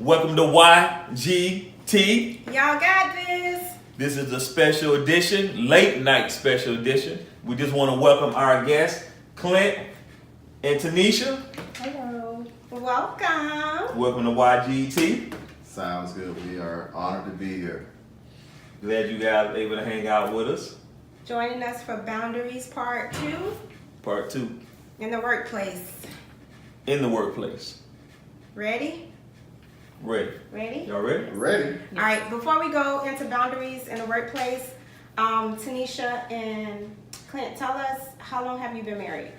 Welcome to YGT. Y'all got this. This is a special edition, late night special edition. We just want to welcome our guests, Clint and Tanisha. Hello. Welcome. Welcome to YGT. Sounds good. We are honored to be here. Glad you guys are able to hang out with us. Joining us for Boundaries Part 2 Part 2, in the workplace. in the workplace. Ready? Ready? Ready? Y'all ready? Ready? All right, before we go into boundaries in the workplace, Tanisha and Clint, tell us, how long have you been married?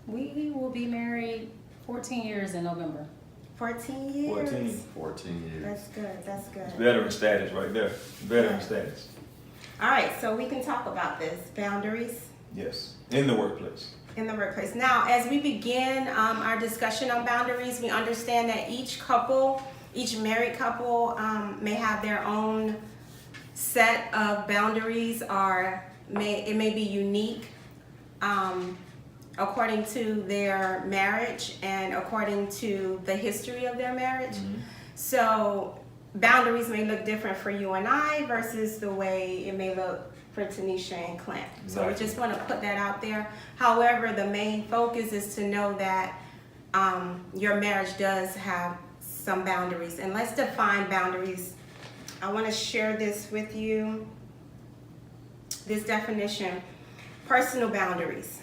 We will be married 14 years in November. 14 years. 14 years. That's good, that's good. Veteran status right there. Veteran status. All right, so we can talk about this, boundaries Yes. In the workplace. in the workplace. Now, as we begin our discussion on boundaries, we understand that each married couple may have their own set of boundaries, or it may be unique according to their marriage and according to the history of their marriage. So boundaries may look different for you and I versus the way it may look for Tanisha and Clint. So we Exactly. just want to put that out there. However, the main focus is to know that your marriage does have some boundaries. And let's define boundaries. I want to share this with you. This definition: personal boundaries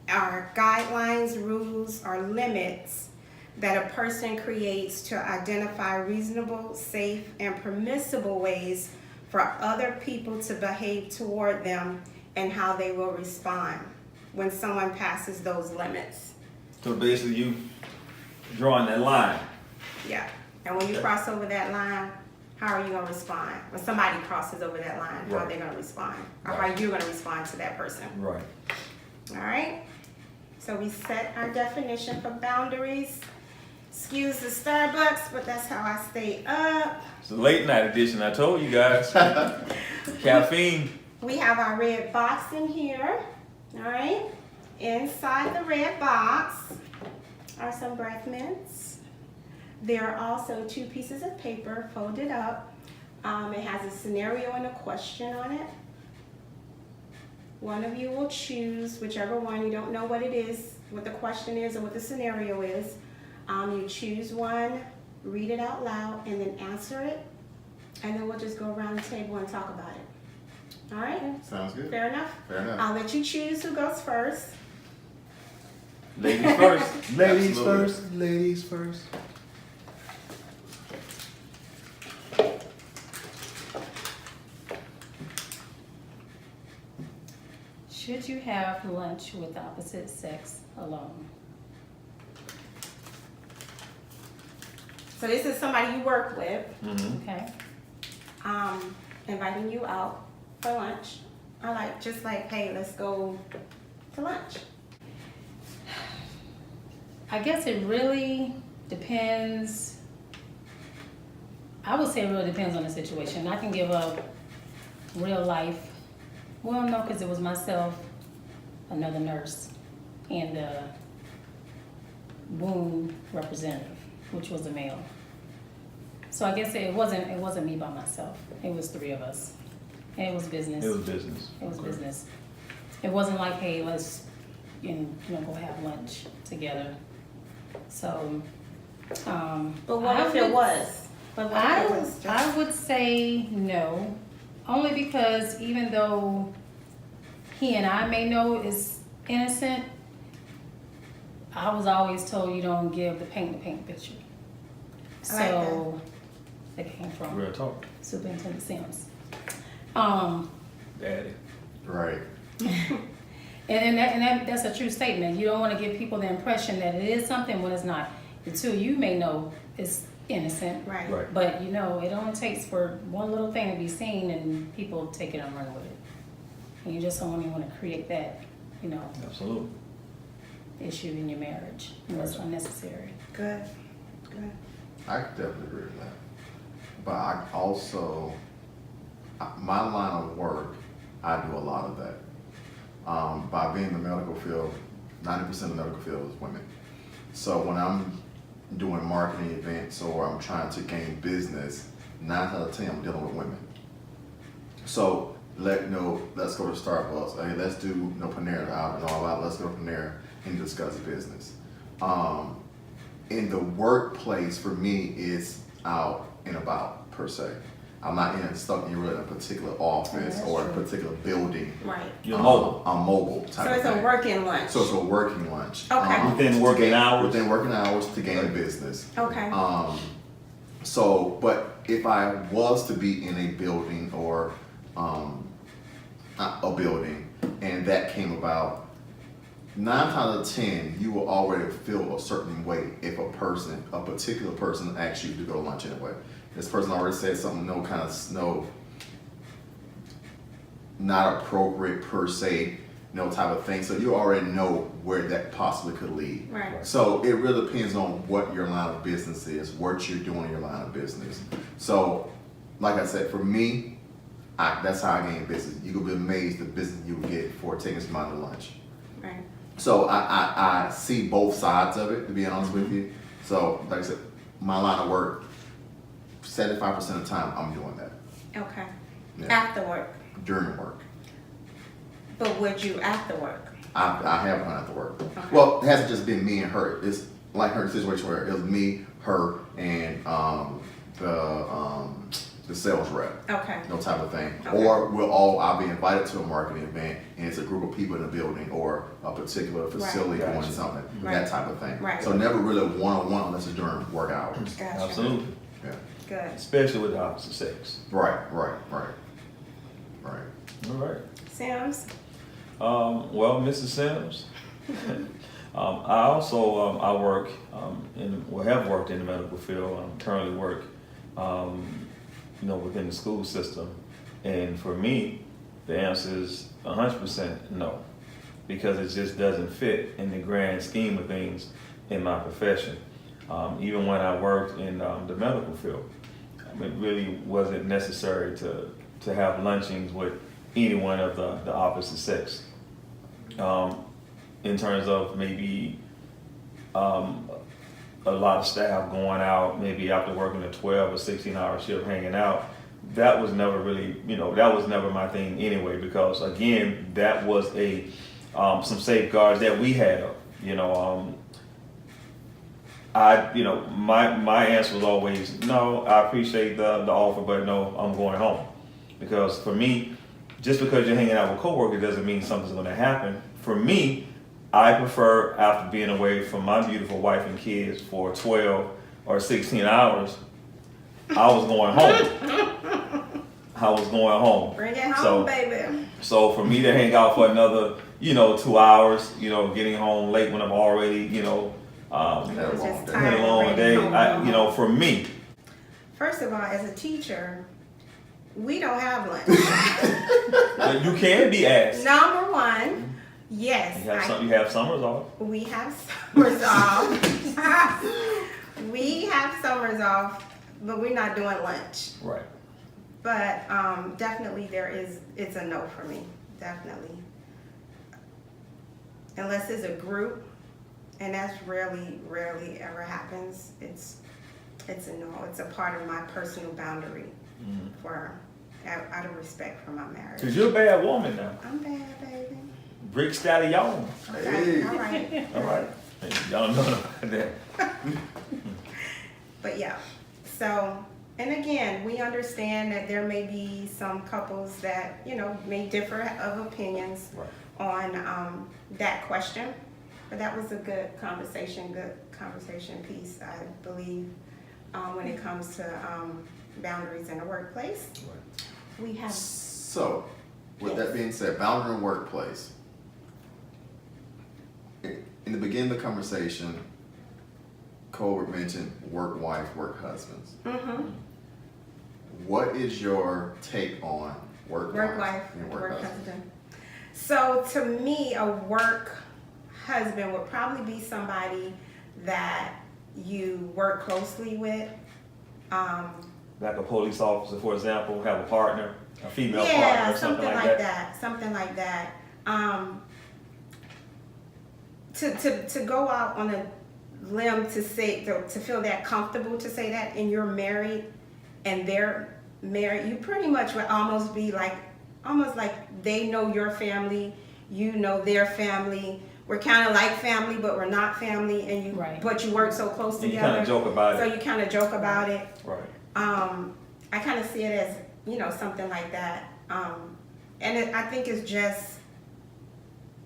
are guidelines, rules, or limits that a person creates to identify reasonable, safe, and permissible ways for other people to behave toward them and how they will respond when someone passes those limits. So basically you drawing that line. Yeah. And when you cross over that line, how are you going to respond? When somebody crosses over that line, how are they going to respond? Or how Right. you're going to respond to that person. Right. All right? So we set our definition for boundaries. Excuse the Starbucks, but that's how I stay up. It's a late night edition, I told you guys. Caffeine. We have our red box in here. All right? Inside the red box are some breath mints. There are also 2 pieces of paper folded up. It has a scenario and a question on it. One of you will choose whichever one. You don't know what it is, what the question is, or what the scenario is. You choose one, read it out loud, and then answer it. And then we'll just go around the table and talk about it. All right? Sounds good. Fair enough? Fair enough. I'll let you choose who goes first. Ladies first. Ladies Absolutely. first. Ladies first. Should you have lunch with the opposite sex alone? So this is somebody you work with, Okay. inviting you out for lunch. Just like, hey, let's go to lunch. I guess it really depends. I would say it really depends on the situation. I can give up real life. Well, no, because it was myself, another nurse, and the wound representative, which was a male. So I guess it wasn't me by myself. It was 3 of us. And it was business. It was business. It was Okay. business. It wasn't like, hey, let's go have lunch together. So, But what if it was? But what if it was just- I would say no, only because even though he and I may know is innocent, I was always told you don't give the paint picture. I like So that came from Real talk. Superintendent Sims. Daddy. Right. That's a true statement. You don't want to give people the impression that it is something when it's not. The 2 of you may know it's innocent. Right. Right. But it only takes for one little thing to be seen and people take it and run with it. And you just don't even want to create that, Absolutely. issue in your marriage. And that's unnecessary. Good. Good. I could definitely agree with that. But I also, my line of work, I do a lot of that. By being in the medical field, 90% of the medical field is women. So when I'm doing marketing events or I'm trying to gain business, 9 out of 10 I'm dealing with women. So let's go to Starbucks. Okay, let's do Panera out and all out. Let's go to Panera and discuss business. In the workplace for me, it's out and about per se. I'm not stuck in really a particular office or a particular building. Right. You're mobile. I'm mobile type So it's of a thing. working lunch. So it's a working lunch. Okay. Within working hours? Within working hours to gain business. Okay. But if I was to be in a building or a building and that came about, 9 out of 10, you will already feel a certain way if a particular person asks you to go to lunch anyway. This person already said something not appropriate per se, type of thing. So you already know where that possibly could lead. Right. So it really depends on what your line of business is, what you're doing in your line of business. So, like I said, for me, that's how I gain business. You could be amazed the business you would get for taking some amount of lunch. Right. So I see both sides of it, to be honest with you. So, like I said, my line of work, 75% of the time, I'm doing that. Okay. Yeah. After work. During work. But would you after work? I have gone after work. Okay. Well, it hasn't just been me and her. It's like her situation where it was me, her, and the sales rep. Okay. No type of thing. Okay. Or I'll be invited to a marketing event and it's a group of people in a building or a particular facility Right. doing Gotcha. something. Right. That type of thing. Right. So never really one-on-one unless it's during work hours. Gotcha. Absolutely. Yeah. Good. Especially with the opposite sex. Right. All right. Sims? Well, Mrs. Sims, I also I work have worked in the medical field. Currently work, within the school system, and for me, the answer is 100% no, because it just doesn't fit in the grand scheme of things in my profession. Even when I worked in the medical field, it really wasn't necessary to have lunchings with anyone of the opposite sex. In terms of maybe a lot of staff going out, maybe after working a 12 or 16-hour shift hanging out, that was never really, that was never my thing anyway, because again, that was some safeguards that we had. My answer was always, no, I appreciate the offer, but no, I'm going home. Because for me, just because you're hanging out with coworkers doesn't mean something's going to happen. For me, I prefer, after being away from my beautiful wife and kids for 12 or 16 hours, I was going home. Bring it home, baby. So for me to hang out for another, 2 hours, getting home late when I'm already, had a long day. For me. First of all, as a teacher, we don't have lunch. You can be asked. Number one, yes. You have summers off. We have summers off. We have summers off, but we're not doing lunch. Right. But definitely it's a no for me. Definitely. Unless it's a group, and that's rarely ever happens. It's a no. It's a part of my personal boundary out of respect for my marriage. Cause you're a bad woman now. I'm bad, baby. Brick stallion. Okay, Hey. all right. All right. Hey, y'all know about that. But yeah, so, and again, we understand that there may be some couples that, may differ of opinions on that question. But that was a good conversation piece, I believe, when it comes to boundaries in the workplace. We have. So, with that being said, boundary in workplace. In the beginning of the conversation, Cole mentioned work wife, work husbands. Mm-hmm. What is your take on work wife, and work husband? So to me, a work husband would probably be somebody that you work closely with. Like a police officer, for example, have a partner, a female partner, or something like that. Something like that. To go out on a them to say, to feel that comfortable to say that, and you're married and they're married, you pretty much would almost be like, almost like they know your family, you know their family. We're kind of like family, but we're not family, and you, Right. but you work so close You together. kind of joke about So it. you kind of joke about it. Right. I kind of see it as, you know, something like that. I think it's just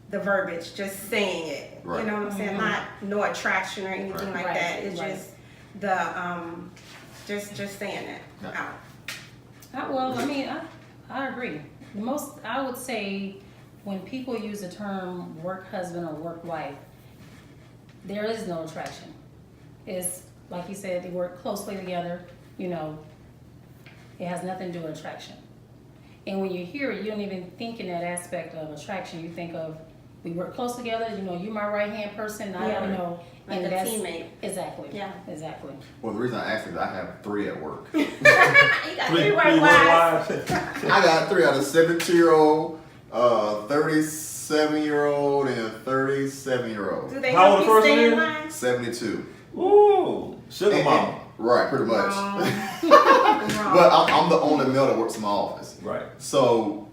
the verbiage, just saying it. Right. You know what I'm saying? Not no attraction or anything Right. like Right, that. It's right. just the just saying it Yeah. out. Well, I mean, I agree. I would say, when people use the term work husband or work wife, there is no attraction. It's like you said, they work closely together. You know, it has nothing to do with attraction. And when you hear it, you don't even think in that aspect of attraction. You think of, we work close together. You know, you're my right hand person. Yeah. You know, Like and a that's teammate. exactly. Yeah. Exactly. Well, the reason I asked is I have 3 at work. You got three work work wives. wives. I got 3. I got a 72-year-old, 37-year-old, and a 37-year-old. Do they How help old the you first stay one in is? line? 72. Ooh, sugar And- mama. Right, pretty much. Wrong. But I'm the only male that works in my office. Right. So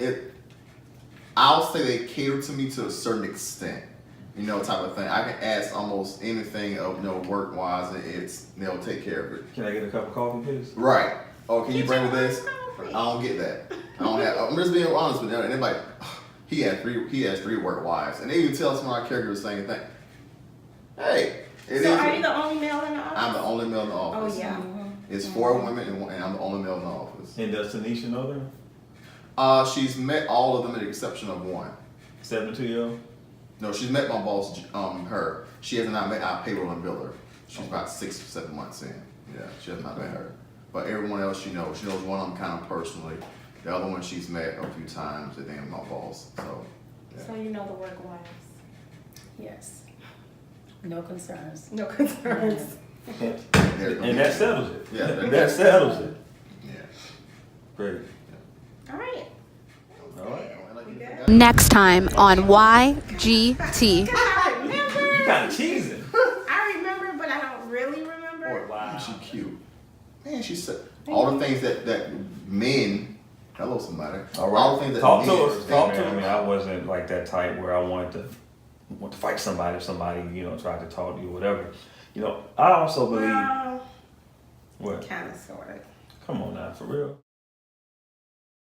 I'll say they cater to me to a certain extent, you know, type of thing. I can ask almost anything of, you know, work wise, and they'll take care of it. Can I get a cup of coffee, please? Right. Oh, can you Get bring me your this? own coffee. I don't get that. I don't have. I'm just being honest with them. And they're like, he has 3 work wives, and they even tell some of our characters the same thing. Hey, it is. So are you the only male in the office? I'm the only male in the Oh office. yeah. It's 4 women and I'm the only male in the office. And does Tanisha know them? She's met all of them with the exception of one. 72-year-old? No, she's met my boss, her. She has not met our payroll and biller. She's about 6 or 7 months in. Yeah, she has not met her. But everyone else she knows. She knows one of them kind of personally. The other one she's met a few times, and then my boss. So, yeah. So you know the work wives. Yes. No concerns. No concerns. And that settles it. Yeah, that settles it. Yeah. Great. All right. All right. We good? Next time on YGT. I remember. You kind of cheesing. I remember, but I don't really remember. Wow. She cute. Man, she said all the things that men. Hello, somebody. All right. All the things that Talk to men us. Talk think, to man, me. I wasn't like that type where I want to fight somebody if somebody, you know, tried to talk to you or whatever. You know, I also believe Well, what? kind of, sort of. Come on now, for real.